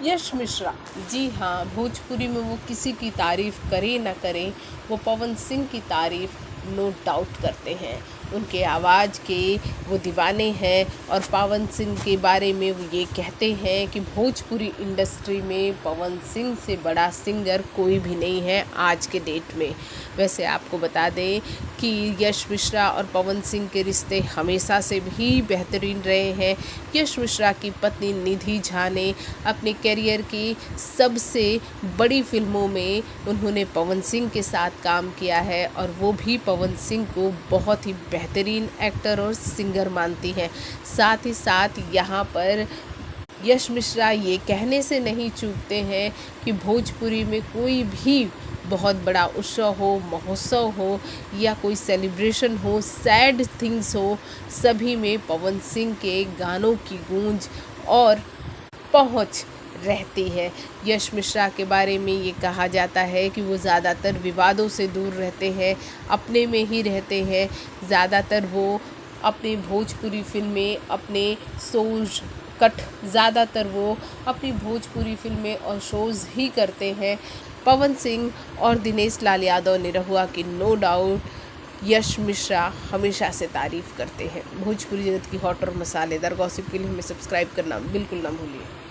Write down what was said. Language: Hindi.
यश मिश्रा, जी हाँ, भोजपुरी में वो किसी की तारीफ़ करे ना करे, वो पवन सिंह की तारीफ़ नो डाउट करते हैं। उनके आवाज़ के वो दीवाने हैं और पवन सिंह के बारे में वो ये कहते हैं कि भोजपुरी इंडस्ट्री में पवन सिंह से बड़ा सिंगर कोई भी नहीं है आज के डेट में। वैसे आपको बता दें कि यश मिश्रा और पवन सिंह के रिश्ते हमेशा से भी बेहतरीन रहे हैं। यश मिश्रा की पत्नी निधि झा ने अपने करियर की सबसे बड़ी फिल्मों में उन्होंने पवन सिंह के साथ काम किया है और वो भी पवन सिंह को बहुत ही बेहतरीन एक्टर और सिंगर मानती हैं। साथ ही साथ यहाँ पर यश मिश्रा ये कहने से नहीं चूकते हैं कि भोजपुरी में कोई भी बहुत बड़ा उत्सव हो, महोत्सव हो या कोई सेलिब्रेशन हो, सैड थिंग्स हो, सभी में पवन सिंह के गानों की गूंज और पहुंच रहती है। यश मिश्रा के बारे में ये कहा जाता है कि वो ज़्यादातर विवादों से दूर रहते हैं, अपने में ही रहते हैं। ज़्यादातर वो अपने भोजपुरी फिल्में, अपने शोज कट ज़्यादातर वो अपनी भोजपुरी फिल्में और शोज़ ही करते हैं। पवन सिंह और दिनेश लाल यादव निरहुआ की नो डाउट यश मिश्रा हमेशा से तारीफ़ करते हैं। भोजपुरी जगत की हॉट और मसालेदार गॉसिप के लिए हमें सब्सक्राइब करना बिल्कुल ना भूलिए।